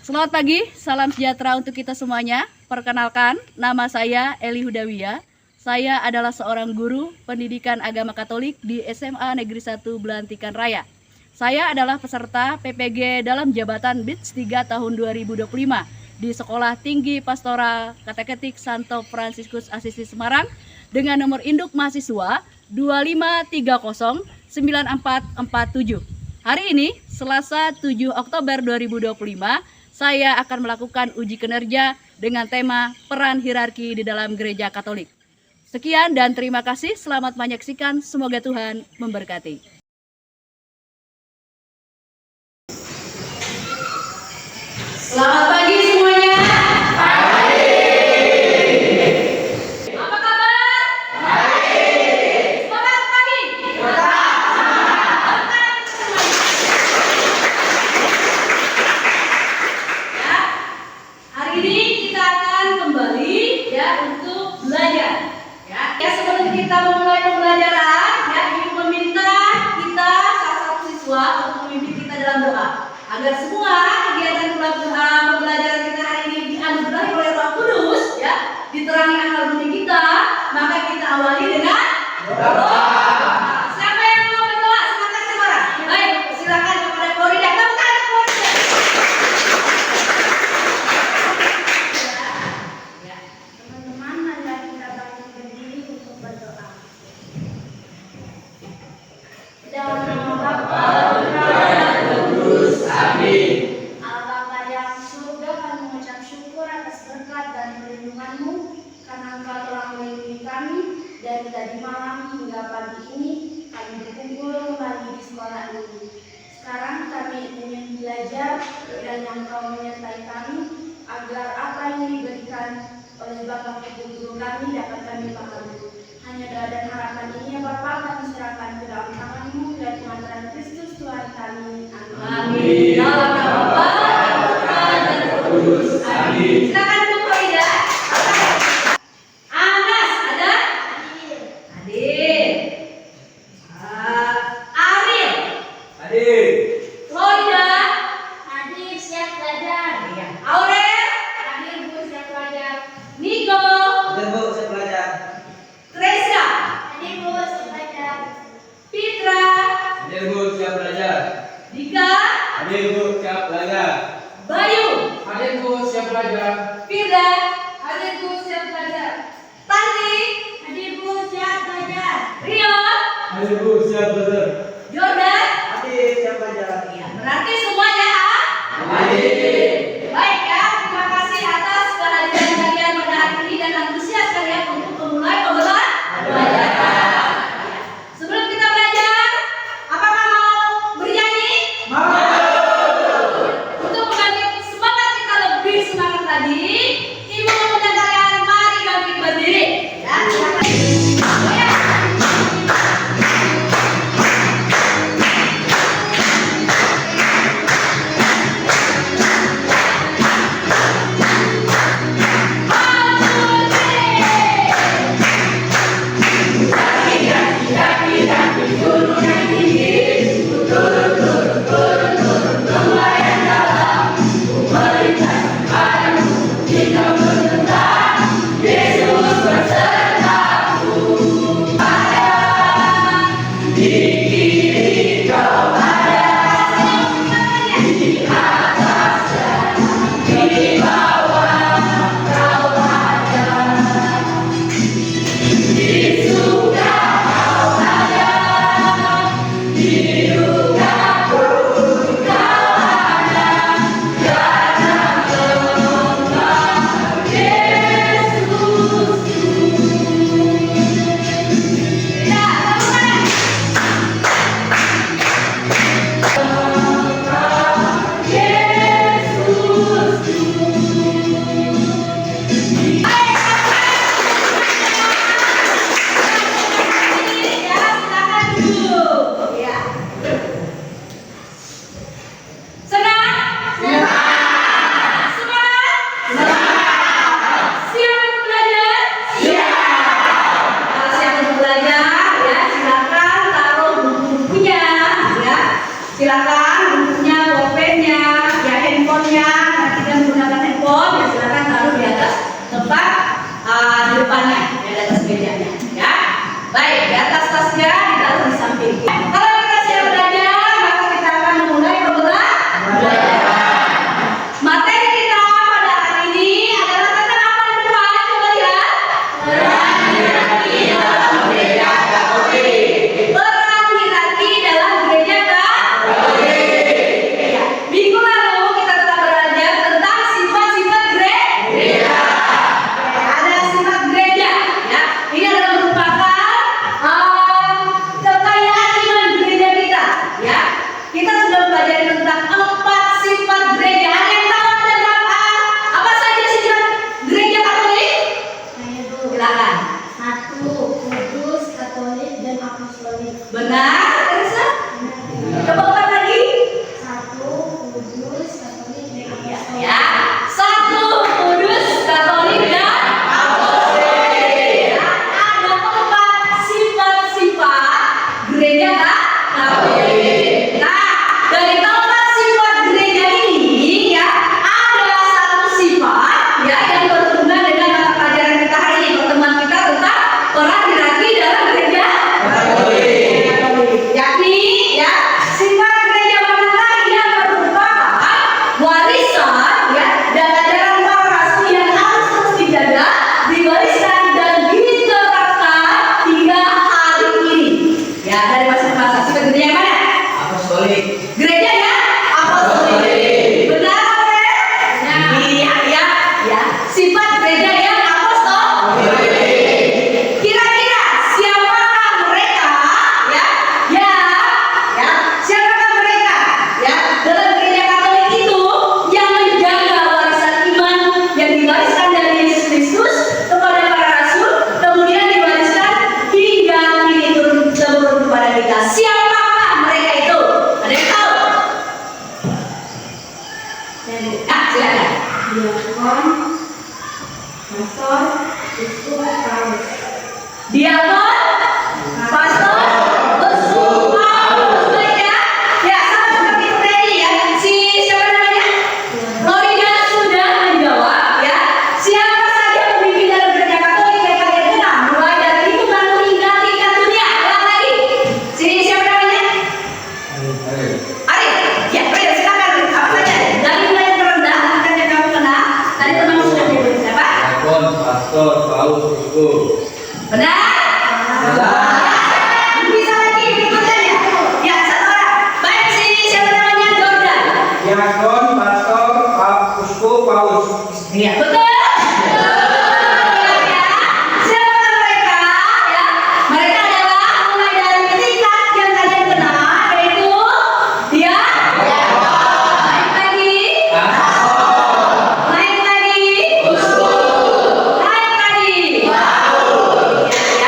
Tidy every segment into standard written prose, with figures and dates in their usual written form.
Selamat pagi, salam sejahtera untuk kita semuanya. Perkenalkan, nama saya Eli Hudawiyah. Saya adalah seorang guru pendidikan agama Katolik di SMA Negeri 1 Belantikan Raya. Saya adalah peserta PPG dalam jabatan BITS 3 tahun 2025 di Sekolah Tinggi Pastoral Kateketik Santo Fransiskus Asisi Semarang dengan nomor induk mahasiswa 25309447. Hari ini, Selasa 7 Oktober 2025, saya akan melakukan uji kinerja dengan tema peran hierarki di dalam gereja Katolik. Sekian dan terima kasih, selamat menyaksikan, semoga Tuhan memberkati. Selamat pagi semuanya. Apa kabar? Semangat pagi. Hari ini kita akan kembali untuk belajar. Sebelum kita memulai pembelajaran, Ibu meminta kita salah satu siswa untuk memimpin kita dalam doa agar semua kegiatan pembelajaran kita hari ini dianugerahi oleh Roh Kudus, diterangi akal budi kita. Maka kita awali dengan doa. Siapa yang mau berdoa? Semangat semua. Baik, silakan kepada Florida. Teman-teman, marilah kita bangkit berdiri untuk berdoa. Dalam nama Bapa, Putra, dan Roh Kudus. Amin. Allah Bapa yang surga, kami mengucap syukur atas berkat dan perlindungan-Mu, karena Engkau telah melindungi kami dari tadi malam hingga pagi ini. Kami berkumpul kembali di sekolah ini. Sekarang kami ingin belajar dan Engkau menyertai kami agar apa yang diberikan oleh Bapak Ibu guru kami dapat kami pahami. Hanya doa dan harapan ini ya Bapak, kami serahkan ke dalam tangan-Mu dan Tuhan Kristus Tuhan kami. Amin. Dalam nama Bapa, Putra, dan Roh Kudus. Amin. Silakan Bu Florida. Anas, ada? Hadir. Ariel. Hadir. Florida. Hadir, siap belajar. Aurel. Hadir Bu, siap belajar. Niko. Hadir Bu, saya belajar. Teresa. Hadir Bu, siap belajar. Fitra. Hadir Bu, siap belajar. Dika. Hadir Bu, siap belajar. Bayu. Hadir Bu, siap belajar. Firda. Hadir Bu, siap belajar. Tanti. Hadir Bu, siap belajar. Rio. Hadir Bu, siap belajar. Jordan. Hadir, siap belajar. Berarti semuanya Hadir. baik terima kasih atas kehadiran kalian pada hari ini dan antusias kalian untuk memulai pembelajaran. Sebelum kita belajar, apakah mau bernyanyi? Untuk membangkit semangat kita lebih semangat tadi, Ibu mengundang kalian mari bangkit berdiri. Silakan. Silakan bukunya, pulpennya, ya handphonenya. Nanti kita menggunakan handphone, ya silakan taruh di atas tempat di depannya, di atas mejanya. Ya, baik. Di atas tasnya ditaruh di samping. Kalau kita siap belajar, maka kita akan memulai pembelajaran. Materi kita pada hari ini adalah tentang apa yang depan? Coba lihat. Peran hierarki dalam gereja Katolik. Peran hierarki dalam gereja Katolik. Ya, minggu lalu kita telah belajar tentang sifat-sifat gereja. Ada sifat gereja. Ya, ini adalah merupakan kekayaan iman gereja kita. Ya, kita sudah belajar tentang 4 sifat gereja. Ada yang tahu ada berapa? Apa saja sifat gereja Katolik? Saya dulu. Silakan. 1. Kudus, Katolik, dan Apostolik. Benar, Teresa? Coba ulang lagi. 1. Kudus, Katolik, dan Apostolik. Ya, 1 kudus, Katolik, dan Apostolik. Ya, ada 4 sifat-sifat gereja Katolik. Nah, dari 4 sifat gereja ini, ya, ada 1 sifat, ya, yang berhubungan dengan mata pelajaran kita hari ini, pertemuan kita tentang peran hierarki dalam gereja Katolik. Yakni, ya, sifat gereja manakah yang merupakan warisan, ya, dan ajaran para rasul yang harus terus dijaga, diwariskan dan diterapkan hingga hari ini. Ya, dari masa-masa sifat gereja yang mana? Apostolik. Gereja ya? Apostolik. Benar, Pak? Iya, ya, ya. Sifat gereja yang apostolik. Kira-kira siapakah mereka? Ya, ya, ya. Siapakah mereka? Ya, dalam gereja Katolik itu yang menjaga warisan iman yang diwariskan dari Yesus Kristus kepada para rasul, kemudian diwariskan hingga kini turun temurun kepada kita. Siapakah mereka itu? Ada yang tahu? Nah, silakan. Diakon, pastor, uskup, paus. Diakon, pastor, uskup, paus. Baik ya. Ya, sama seperti tadi ya. Siapa namanya? Florida sudah menjawab ya. Siapa saja pemimpin dalam gereja Katolik yang kalian kenal, mulai dari hitungan hingga tingkat dunia. Ulang lagi. Siapa namanya? Arif. Ya, baik, silakan. Apa saja? Dari mulai yang terendah, tingkat yang kamu kenal. Tadi teman sudah menyebut siapa? Diakon, pastor, paus, uskup. Benar? Bisa lagi berikutnya. Ya, 1 orang. Baik, siapa namanya? Jordan. Diakon, pastor, uskup, paus. Iya, betul. Ya, siapa mereka? Ya, mereka adalah mulai dari tingkat yang kalian kenal, yaitu dia. Naik lagi. Naik lagi. Naik lagi. Ya,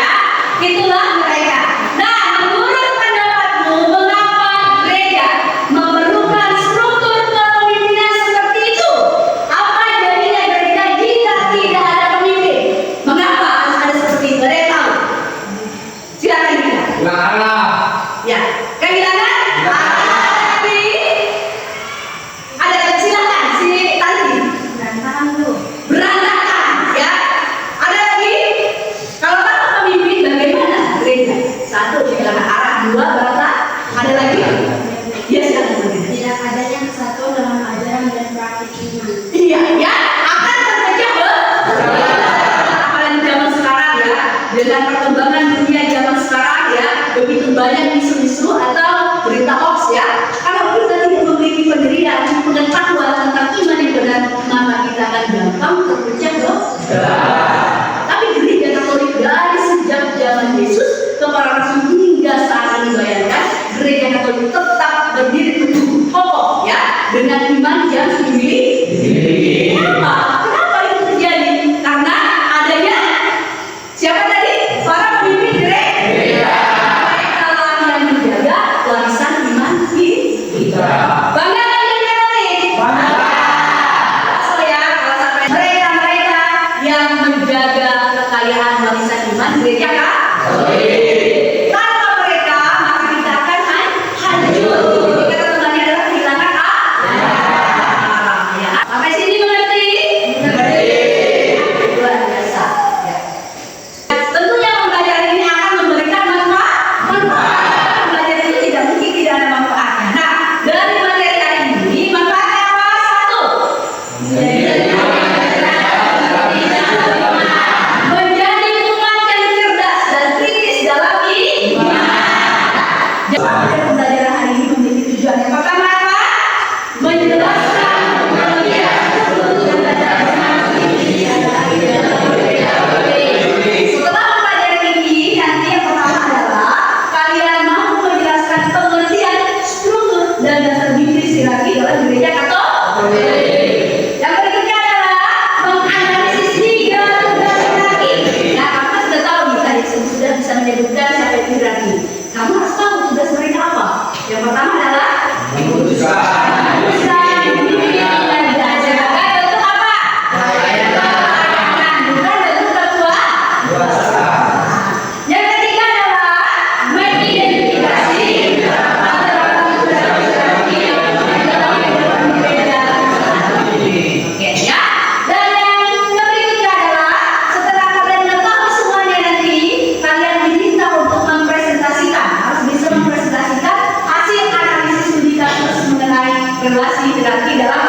relasi hierarki dalam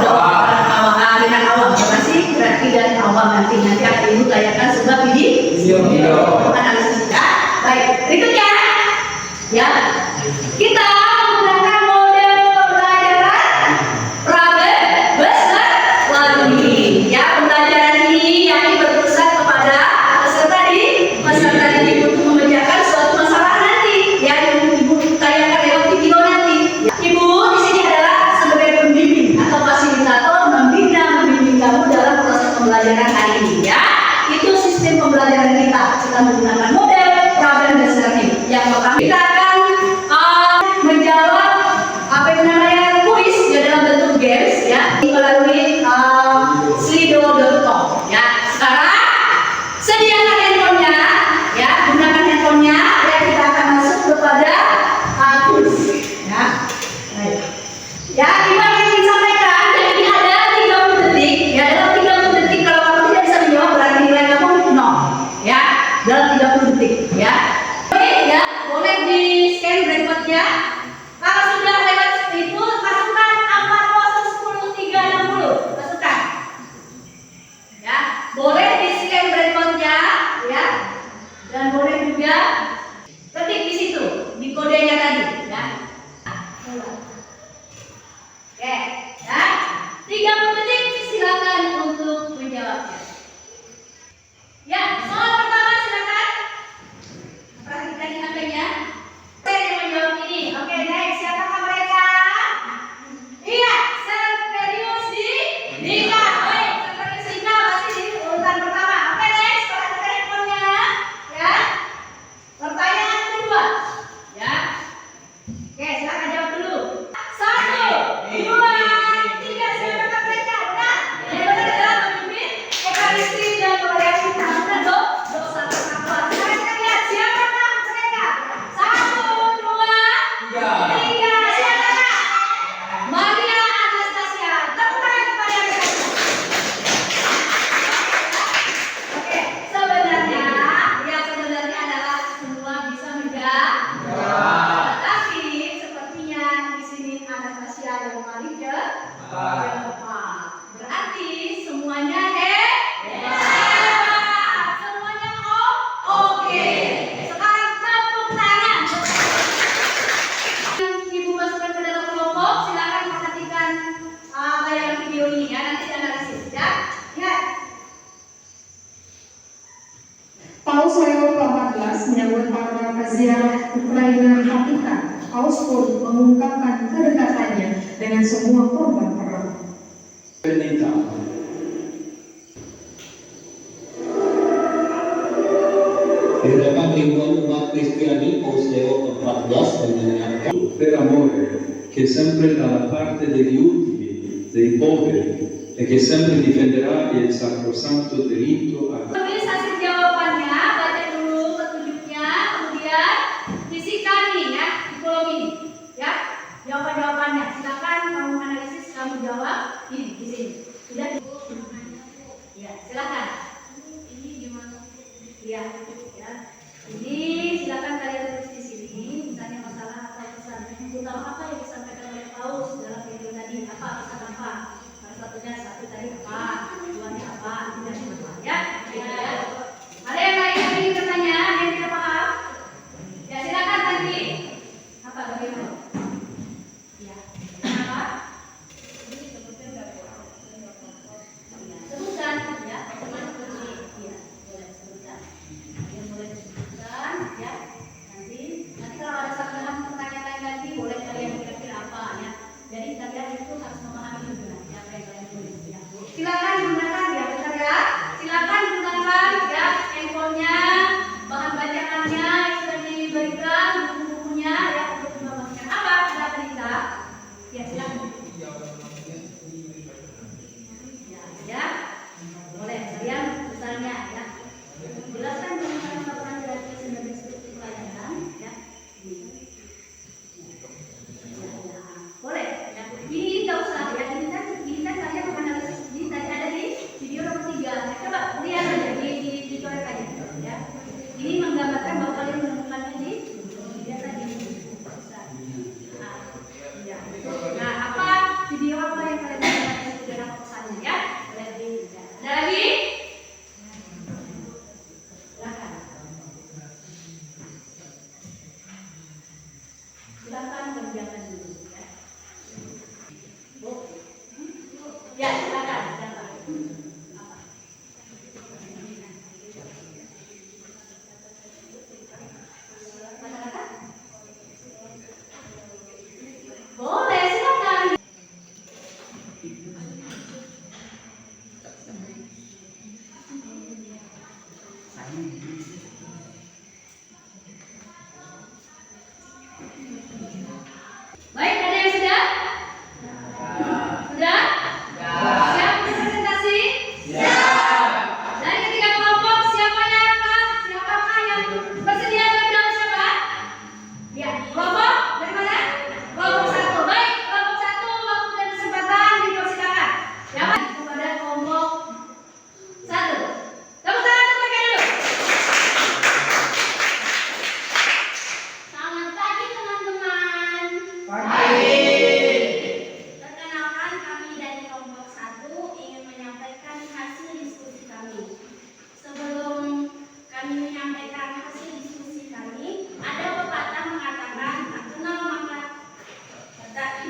doa dengan awam. Relasi hierarki dan awam nanti akan ibu tanyakan sebuah video analisis ya. Baik, berikutnya ya kita menggunakan model pembelajaran problem learning ya. Pembelajaran ini yang berpusat kepada peserta didik untuk memecahkan suatu masalah nanti ya, yang ibu tanyakan lewat video nanti ya. Ibu di sini adalah sebagai pembimbing atau fasilitator, membimbing kamu dalam proses pembelajaran hari ini ya. Itu sistem pembelajaran kita menggunakan model problem learning. Yang pertama kita akan menjawab apa yang namanya kuis ya, dalam bentuk games ya, melalui slido.com ya. Sekarang sediakan handphonenya ya, gunakan handphonenya ya, kita akan masuk kepada kuis ya. Baik. Ya, Ibu ingin sampaikan, jadi ada 30 detik ya. Dalam 30 detik kalau kamu tidak bisa menjawab berarti nilai kamu 0 ya, dalam 30 detik ya. Oke ya, boleh di scan breakpointnya. Kalau sudah lewat itu masukkan 40 10 360, masukkan ya. Boleh di scan breakpointnya ya, dan boleh juga ketik di situ di kodenya tadi ya. Oke ya, 30 detik silakan untuk menjawabnya ya. Soal pertama silakan perhatikan di HP-nya. Saya yang menjawab ini. Oke, next. Siapakah mereka? Iya, serius di Dika. Baik, serius Dika masih di urutan pertama. Oke, next. Perhatikan handphonenya. Ya. Pertanyaan kedua. Ya. Oke, silakan jawab dulu. 1, 2, 3. Siapakah mereka? Benar? Yang benar adalah pemimpin Ekaristi dan proyeksi tahunan dosa bersabar. Silakan lihat siapakah mereka. 1, 2, 3. Siapakah? Maria Anastasia. Tepuk tangan kepada mereka. Oke, sebenarnya adalah semua bisa menjawab. Tapi sepertinya di sini Anastasia yang paling cepat. Berarti semuanya hebat. Semuanya oke. Sekarang tepuk tangan. Ibu masukkan ke dalam kelompok. Silakan perhatikan tayangan video ini ya. Nanti analisis ya. Lihat. Paus Leo ke-14 menyambut para ziarah Ukraina Vatikan. Paus pun mengungkapkan kedekatannya dengan semua korban perang. Di hadapan ribuan umat Kristiani, Paus Leo ke-14 mengingatkan per amore, che è sempre dalla parte degli ultimi, dei poveri e che sempre difenderà il sacrosanto diritto a Tulis hasil jawabannya, baca dulu petunjuknya, kemudian isikan nih ya di kolom ini ya, jawaban-jawabannya. Silakan kamu analisis, kamu jawab ini di sini. Sudah? Ya, silakan. Ini gimana? Ya, ya. Ini silakan kalian tulis di sini, misalnya masalah atau pesan utama apa yang disampaikan oleh Paus dalam video tadi, apa pesan apa? Satu tadi apa, tujuannya apa, tidak apa ya. Ada yang lain yang ingin bertanya, yang tidak paham? Ya silakan nanti. Apa bagaimana? Ya. Kenapa?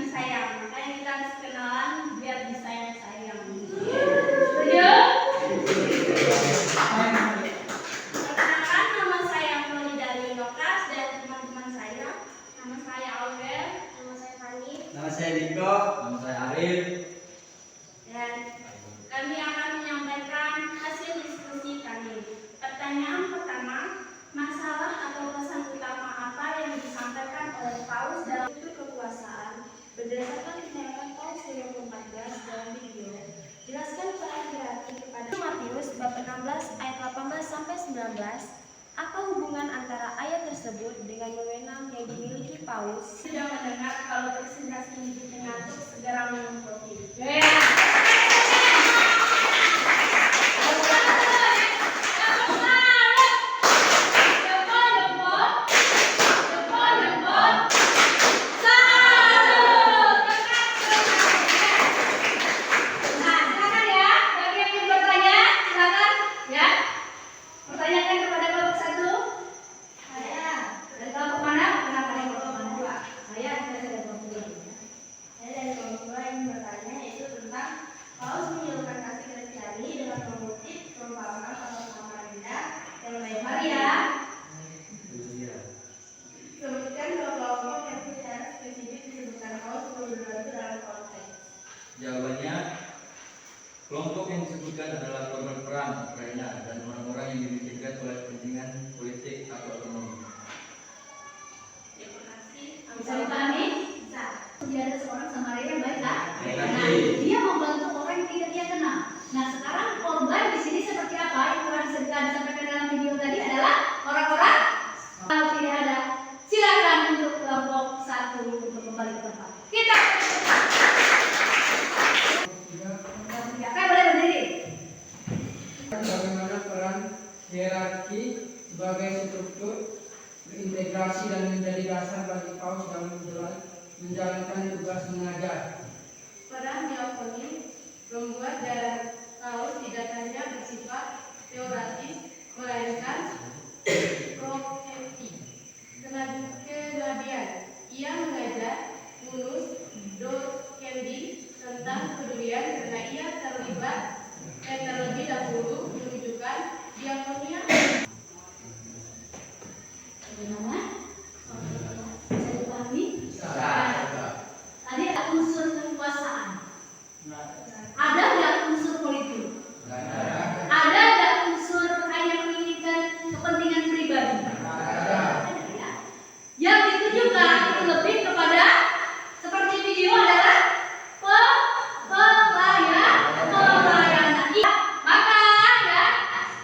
disayang. Makanya kita harus kenalan biar disayang-sayang. Setuju? Perkenalkan, nama saya Moli dari Lokas dan teman-teman saya. Nama saya Aurel, nama saya Fani, Nama saya Diko. Nama saya Arif. dan kami akan menyampaikan hasil diskusi kami. Pertanyaan pertama, masalah atau pesan utama apa yang disampaikan oleh Paus dalam struktur kekuasaan berdasarkan tindakan Paus Leo ke-14 dalam video? Jelaskan perhatian kepada Matius bab 16 ayat 18 sampai 19. Apa hubungan antara ayat tersebut dengan wewenang yang dimiliki Paus? Sudah mendengar kalau presentasi ini mengantuk, segera minum kopi. Jawabannya, kelompok yang disebutkan adalah korban perang Ukraina dan orang-orang yang dibikinkan oleh kepentingan politik atau ekonomi. Bisa dipahami? Bisa. Dia ada seorang Samaria yang baik kan? Baik. Nah, dia membantu orang yang tidak dia kenal. Nah, sekarang korban di sini seperti apa? Yang telah disampaikan dalam video tadi adalah orang-orang. Kalau tidak ada, silakan untuk kelompok satu untuk kembali ke tempat. Kita. Siapa boleh berdiri? Bagaimana peran hierarki sebagai struktur berintegrasi dan menjadi dasar bagi Paus dalam menjalankan tugas mengajar. Peran diakoni membuat dalam Paus tidak hanya bersifat teoretis, melainkan profetik. Kenabian, ia mengajar Munus Dokendi tentang kepedulian karena ia terlebih dahulu menunjukkan diakonia. Bagaimana? Bisa dipahami? Bisa. Tadi ada unsur kekuasaan. Ada nggak unsur politik? Ada nggak unsur hanya menginginkan kepentingan pribadi? Ada ya. Yang ditujukan itu lebih kepada seperti video adalah pelayanan. Iya, maka ya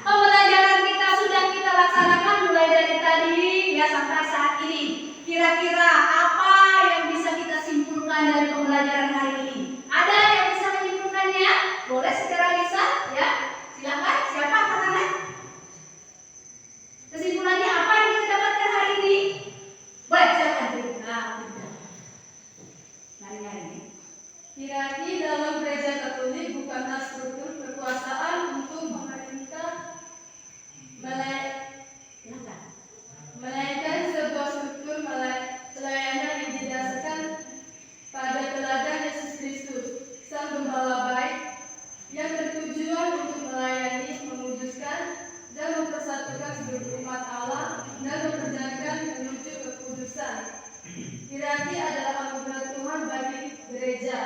pembelajaran kita sudah kita laksanakan mulai dari tadi ya sampai saat ini. Kira-kira apa yang bisa kita simpulkan dari pembelajaran hari ini? Ada yang bisa menyimpulkannya? Boleh secara lisan ya. Silakan. Siapa angkat tangan? Kesimpulannya apa yang kita dapatkan hari ini? Boleh silakan. Nah, nyari-nyari. Hierarki dalam gereja Katolik bukanlah struktur kekuasaan untuk memerintah, melainkan sebuah struktur pelayanan yang didasarkan pada teladan Yesus Kristus, Sang Gembala baik, yang bertujuan untuk melayani, mewujudkan, dan mempersatukan seluruh umat Allah dan memperjalankan menuju kekudusan. Hierarki adalah anugerah Tuhan bagi gereja.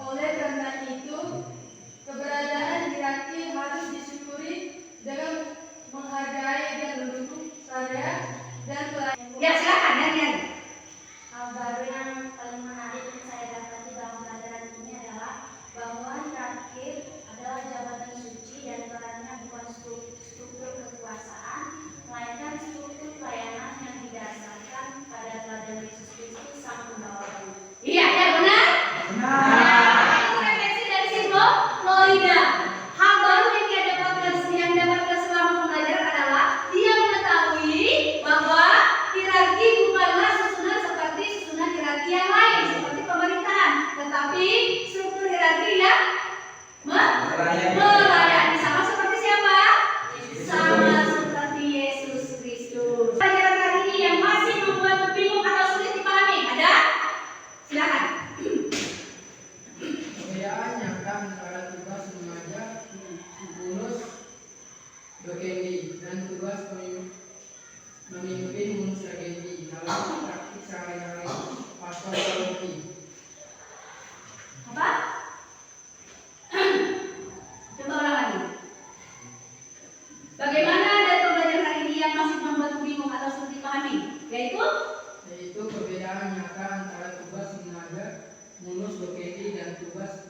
Oleh karena itu, keberadaan hierarki harus disyukuri dengan menghargai dan mendukung karya dan pelayanan. Ya silakan nyari-nyari. Hal baru yang paling menarik yang saya dapati dalam pelajaran ini adalah bahwa hierarki adalah jabatan suci dan perannya bukan struktur kekuasaan, melainkan struktur pelayanan yang didasarkan pada teladan Yesus Kristus Sang Pembawa. Iya, ya benar. Benar. rumus DKI dan tugas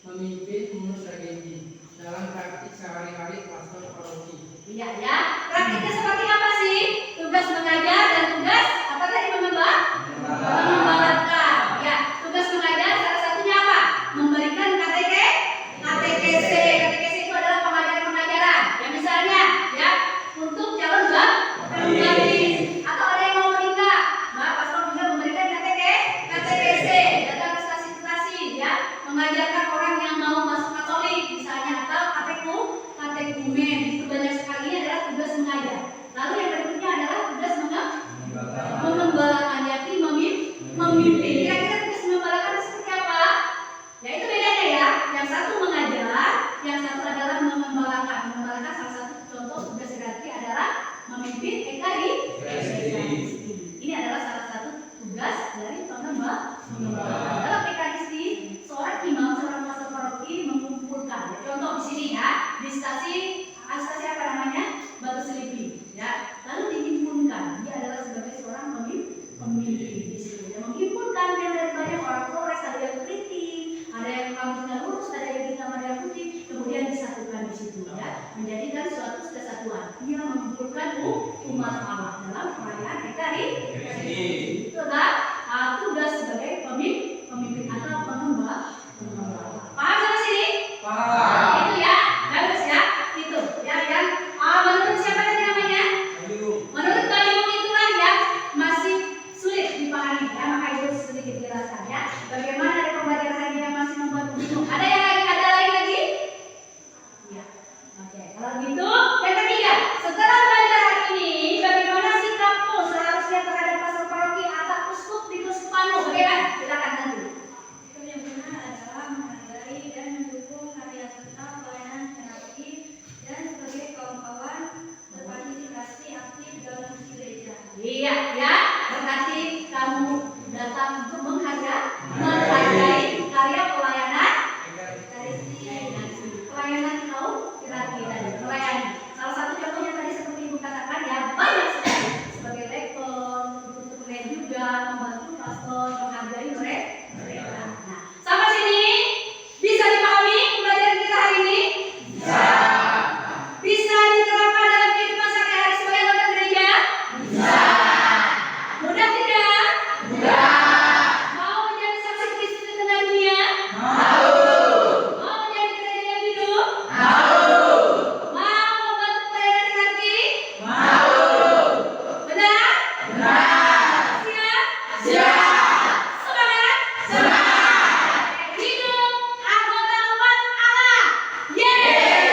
memimpin rumus RGI dalam praktik sehari-hari pastor paroki. Iya ya. Praktiknya seperti apa sih? Tugas mengajar dan tugas apa tadi mengembangkan. Ya, tugas mengajar salah satunya apa? Memberikan KTKC. KTKC itu adalah pengajaran. Ya misalnya ya untuk calon gadis atau ada yang mau menikah, Mbak Pastor juga memberikan KTKC, data prestasi ya, mengajarkan orang yang mau masuk Katolik misalnya atau katekumen. Itu banyak sekali. Ini adalah tugas mengajar. Lalu yang berikutnya adalah tugas mengembalakan, yakni memimpin. Kira-kira tugas mengembalakan seperti apa? Ya itu bedanya ya. Yang satu mengajar, yang satu adalah mengembalakan. Mengembalakan salah satu contoh tugas hierarki adalah memimpin ekaristi. Ini adalah salah satu tugas dari pengembalakan. Dalam ekaristi, seorang imam, seorang pastor paroki mengumpulkan. Contoh di sini ya, di stasi apa namanya? Batu Selipi. Ya, lalu dihimpunkan. Dia adalah sebagai seorang pemimpin di situ. Dia menghimpunkan yang dari banyak orang Polres, ada yang keriting, ada yang rambutnya lurus, ada yang hitam, ada yang putih, kemudian disatukan di situ ya, menjadikan suatu kesatuan. Dia mengumpulkan umat Allah dalam perayaan ekaristi. Itu adalah tugas sebagai pemimpin atau pengembala. Paham sampai sini? Paham. Itu ya, bagus ya. Itu ya yang menurut siapa tadi namanya? Menurut Bayung itulah yang masih sulit dipahami ya, maka itu sedikit jelaskan ya. Bagaimana dari pembelajaran hari yang masih membuat bingung? Ada lagi lagi? Ya. Oke. Kalau gitu, yang ketiga, setelah belajar hari ini, bagaimana sikapmu seharusnya terhadap pastor paroki atau uskup di keuskupanmu? Bagaimana? Silakan nanti. Yang benar adalah menghargai dan mendukung karya serta pelayanan hierarki dan sebagai kawan-kawan berpartisipasi aktif dalam misi gereja. Iya ya, berarti kamu datang untuk menghargai karya pelayanan pelayanan kaum hierarki tadi, melayani. Salah satu contohnya tadi seperti ibu katakan ya, banyak sekali sebagai lektor, untuk juga membantu pastor, menghargai mereka. Nah, sampai sini bisa dipahami pembelajaran kita hari ini? Bisa diterapkan dalam kehidupan sehari-hari sebagai anggota gereja? Mudah tidak? Mau menjadi saksi Kristus di tengah dunia? Mau menjadi gereja yang hidup? Mau membantu pelayanan hierarki? Benar? Siap? Semangat? Hidup anggota umat Allah. Yeay!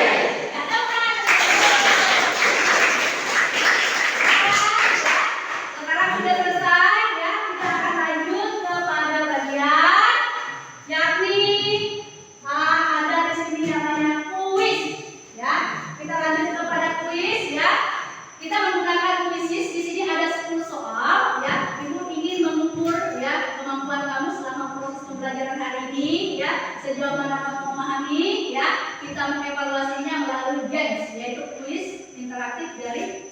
Sekarang sudah selesai ya, kita akan lanjut kepada bagian yakni ada di sini namanya kuis ya. Kita lanjut kepada kuis ya. Kita menggunakan kuisis. Di sini ada 10 soal ya. Ibu ingin mengukur ya kemampuan kamu selama proses pembelajaran hari ini ya. Sejauh mana kamu memahami ya. Kita mengevaluasinya melalui games, yaitu kuis interaktif dari